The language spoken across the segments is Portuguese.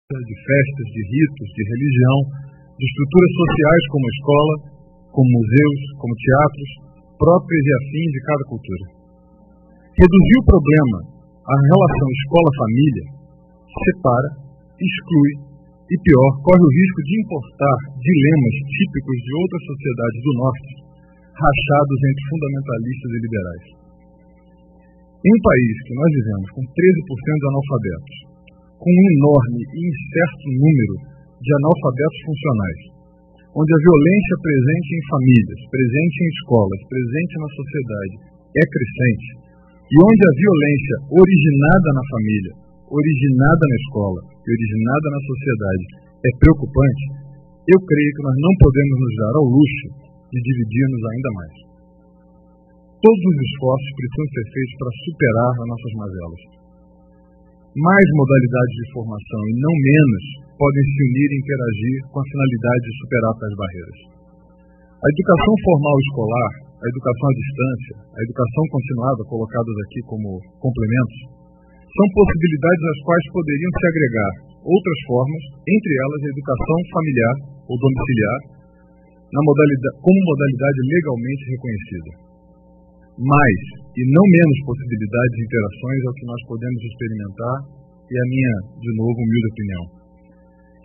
de festas, de ritos, de religião, de estruturas sociais como escola, como museus, como teatros, próprios e afins de cada cultura. Reduzir o problema à relação escola-família separa, exclui e, pior, corre o risco de importar dilemas típicos de outras sociedades do Norte, rachados entre fundamentalistas e liberais. Em um país que nós vivemos com 13% de analfabetos, com um enorme e incerto número de analfabetos funcionais, onde a violência presente em famílias, presente em escolas, presente na sociedade é crescente, e onde a violência originada na família, originada na escola e originada na sociedade é preocupante, eu creio que nós não podemos nos dar ao luxo de dividir-nos ainda mais. Todos os esforços precisam ser feitos para superar as nossas mazelas. Mais modalidades de formação e não menos podem se unir e interagir com a finalidade de superar tais barreiras. A educação formal escolar, a educação à distância, a educação continuada, colocadas aqui como complementos, são possibilidades às quais poderiam se agregar outras formas, entre elas a educação familiar ou domiciliar, como modalidade legalmente reconhecida. Mais, e não menos possibilidades de interações é o que nós podemos experimentar, e a minha, de novo, humilde opinião.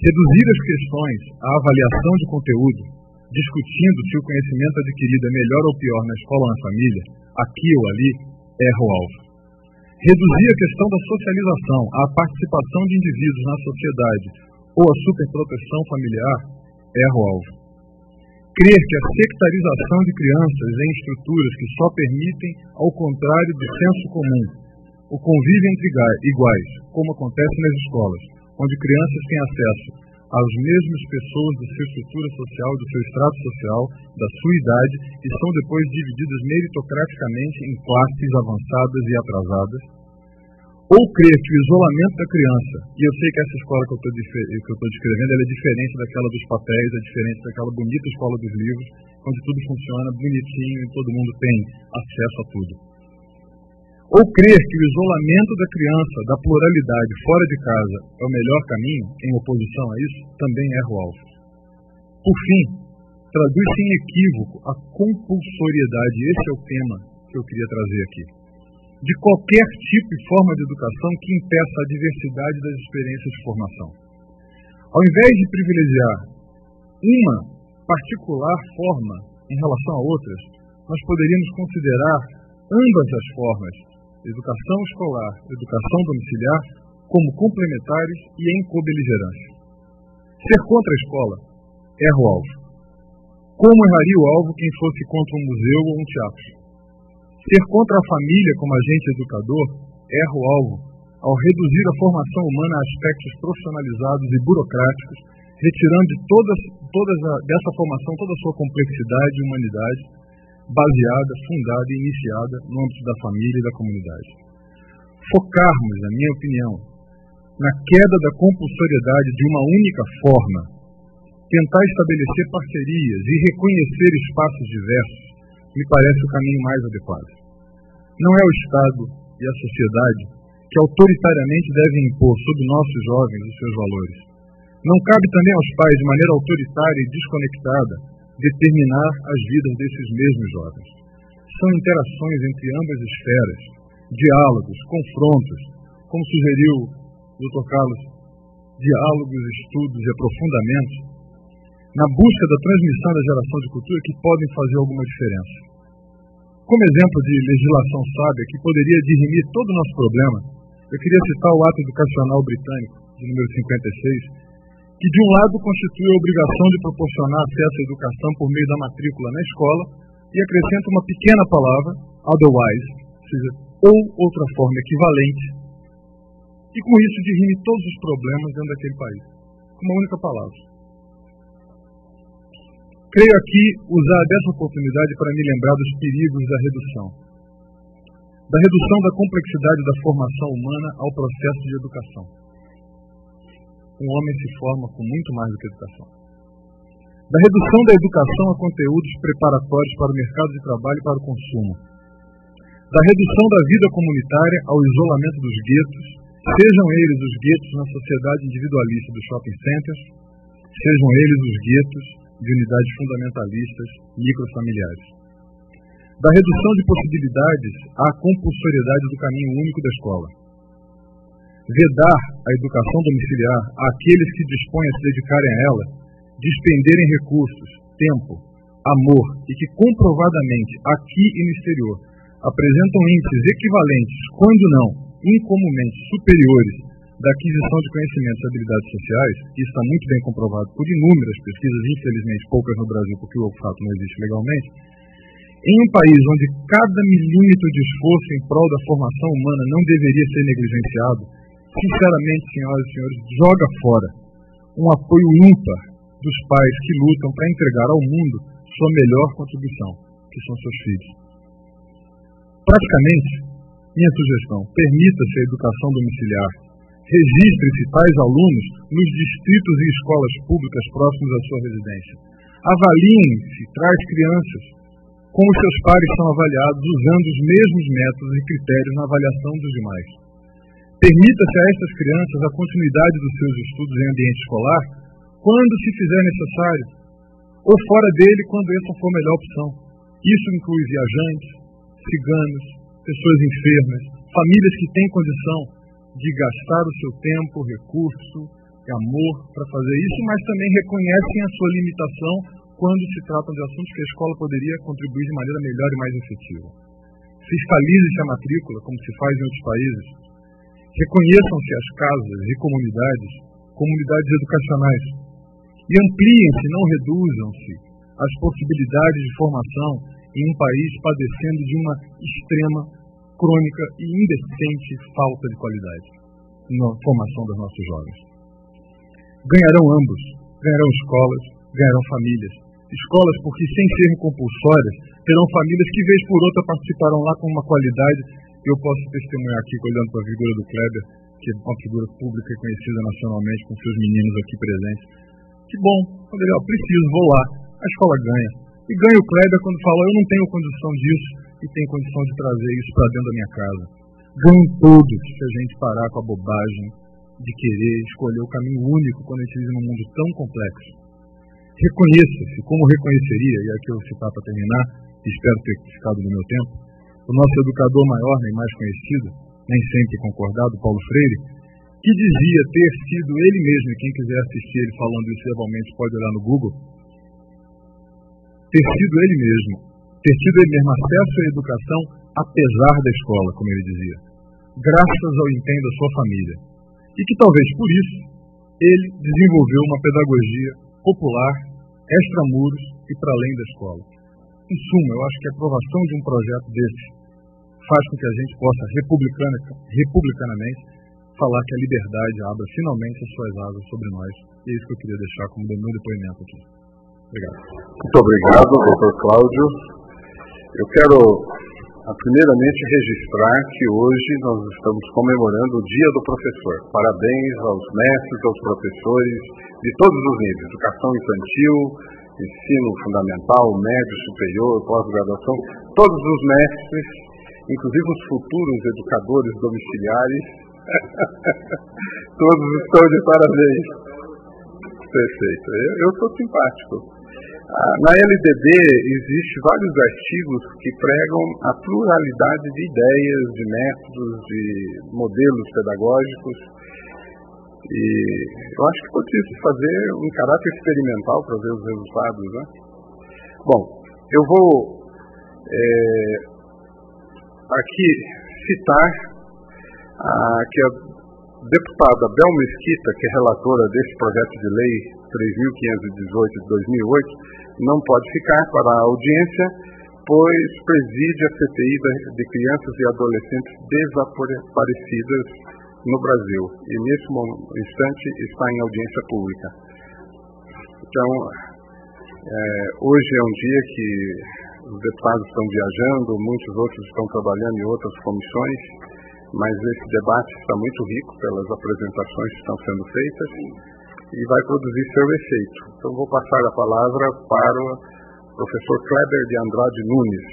Reduzir as questões à avaliação de conteúdo, discutindo se o conhecimento adquirido é melhor ou pior na escola ou na família, aqui ou ali, erra o alvo. Reduzir a questão da socialização à participação de indivíduos na sociedade ou à superproteção familiar, erra o alvo. Crer que a sectarização de crianças em estruturas que só permitem, ao contrário do senso comum, o convívio entre iguais, como acontece nas escolas, onde crianças têm acesso às mesmas pessoas da sua estrutura social, do seu extrato social, da sua idade, e são depois divididas meritocraticamente em classes avançadas e atrasadas, ou crer que o isolamento da criança, e eu sei que essa escola que eu estou descrevendo ela é diferente daquela dos papéis, é diferente daquela bonita escola dos livros, onde tudo funciona bonitinho e todo mundo tem acesso a tudo. Ou crer que o isolamento da criança, da pluralidade fora de casa, é o melhor caminho, em oposição a isso, também erra o alvo. Por fim, traduz-se em equívoco a compulsoriedade, esse é o tema que eu queria trazer aqui, de qualquer tipo e forma de educação que impeça a diversidade das experiências de formação. Ao invés de privilegiar uma particular forma em relação a outras, nós poderíamos considerar ambas as formas, educação escolar e educação domiciliar, como complementares e em cobeligerância. Ser contra a escola erra o alvo. Como erraria o alvo quem fosse contra um museu ou um teatro? Ser contra a família como agente educador erra o alvo ao reduzir a formação humana a aspectos profissionalizados e burocráticos, retirando dessa formação toda a sua complexidade e humanidade, baseada, fundada e iniciada no âmbito da família e da comunidade. Focarmos, na minha opinião, na queda da compulsoriedade de uma única forma, tentar estabelecer parcerias e reconhecer espaços diversos, me parece o caminho mais adequado. Não é o Estado e a sociedade que autoritariamente devem impor sobre nossos jovens os seus valores. Não cabe também aos pais, de maneira autoritária e desconectada, determinar as vidas desses mesmos jovens. São interações entre ambas esferas, diálogos, confrontos, como sugeriu o Dr. Carlos, diálogos, estudos e aprofundamentos, na busca da transmissão da geração de cultura que podem fazer alguma diferença. Como exemplo de legislação sábia que poderia dirimir todo o nosso problema, eu queria citar o Ato Educacional Britânico, de número 56, que de um lado constitui a obrigação de proporcionar acesso à educação por meio da matrícula na escola e acrescenta uma pequena palavra, otherwise, ou seja, ou outra forma equivalente, e com isso dirime todos os problemas dentro daquele país, com uma única palavra. Creio aqui usar dessa oportunidade para me lembrar dos perigos da redução da complexidade da formação humana ao processo de educação. Um homem se forma com muito mais do que educação. Da redução da educação a conteúdos preparatórios para o mercado de trabalho e para o consumo. Da redução da vida comunitária ao isolamento dos guetos Sejam eles os guetos na sociedade individualista dos shopping centers, sejam eles os guetos de unidades fundamentalistas microfamiliares. Da redução de possibilidades à compulsoriedade do caminho único da escola. Vedar a educação domiciliar àqueles que dispõem a se dedicarem a ela, despenderem recursos, tempo, amor e que comprovadamente, aqui e no exterior, apresentam índices equivalentes, quando não, incomumente superiores da aquisição de conhecimentos e habilidades sociais, que está muito bem comprovado por inúmeras pesquisas, infelizmente poucas no Brasil, porque o fato não existe legalmente, em um país onde cada milímetro de esforço em prol da formação humana não deveria ser negligenciado, sinceramente, senhoras e senhores, joga fora um apoio ímpar dos pais que lutam para entregar ao mundo sua melhor contribuição, que são seus filhos. Praticamente, minha sugestão, permita-se a educação domiciliar, registre-se tais alunos nos distritos e escolas públicas próximos à sua residência. Avaliem-se tais crianças como seus pares são avaliados usando os mesmos métodos e critérios na avaliação dos demais. Permita-se a estas crianças a continuidade dos seus estudos em ambiente escolar quando se fizer necessário, ou fora dele quando essa for a melhor opção. Isso inclui viajantes, ciganos, pessoas enfermas, famílias que têm condição de gastar o seu tempo, recurso e amor para fazer isso, mas também reconhecem a sua limitação quando se tratam de assuntos que a escola poderia contribuir de maneira melhor e mais efetiva. Fiscalize-se a matrícula, como se faz em outros países. Reconheçam-se as casas e comunidades educacionais, e ampliem-se, não reduzam-se, as possibilidades de formação em um país padecendo de uma extrema, crônica e indecente falta de qualidade na formação dos nossos jovens. Ganharão ambos, ganharão escolas, ganharão famílias. Escolas porque, sem serem compulsórias, terão famílias que, vez por outra, participarão lá com uma qualidade. Eu posso testemunhar aqui, olhando para a figura do Kleber, que é uma figura pública e conhecida nacionalmente, com seus meninos aqui presentes. Que bom, quando ele, preciso, vou lá, a escola ganha. E ganha o Kleber quando fala, eu não tenho condição disso e tenho condição de trazer isso para dentro da minha casa. Ganham todos se a gente parar com a bobagem de querer escolher o caminho único quando a gente vive num mundo tão complexo. Reconheça-se, como reconheceria, e aqui eu vou citar para terminar, e espero ter ficado no meu tempo, o nosso educador maior nem mais conhecido, nem sempre concordado, Paulo Freire, que dizia ter sido ele mesmo, e quem quiser assistir ele falando isso verbalmente pode olhar no Google, ter sido ele mesmo acesso à educação apesar da escola, como ele dizia, graças ao empenho da sua família, e que talvez por isso ele desenvolveu uma pedagogia popular, extramuros e para além da escola. Em suma, eu acho que a aprovação de um projeto desse faz com que a gente possa, republicanamente, falar que a liberdade abra finalmente as suas asas sobre nós. E é isso que eu queria deixar como meu depoimento aqui. Obrigado. Muito obrigado, doutor Cláudio. Eu quero, primeiramente, registrar que hoje nós estamos comemorando o Dia do Professor. Parabéns aos mestres, aos professores de todos os níveis, educação infantil, ensino fundamental, médio, superior, pós-graduação, todos os mestres, inclusive os futuros educadores domiciliares, todos estão de parabéns. Perfeito. Eu sou simpático. Na LDB existem vários artigos que pregam a pluralidade de ideias, de métodos, de modelos pedagógicos. E eu acho que pode-se fazer um caráter experimental para ver os resultados, né? Bom, eu vou aqui citar que a deputada Bel Mesquita, que é relatora desse projeto de lei 3.518 de 2008, não pode ficar para a audiência, pois preside a CPI de crianças e adolescentes desaparecidas no Brasil, e nesse instante está em audiência pública. Então, hoje é um dia que os deputados estão viajando, muitos outros estão trabalhando em outras comissões, mas esse debate está muito rico pelas apresentações que estão sendo feitas e vai produzir seu efeito. Então, vou passar a palavra para o professor Kleber de Andrade Nunes.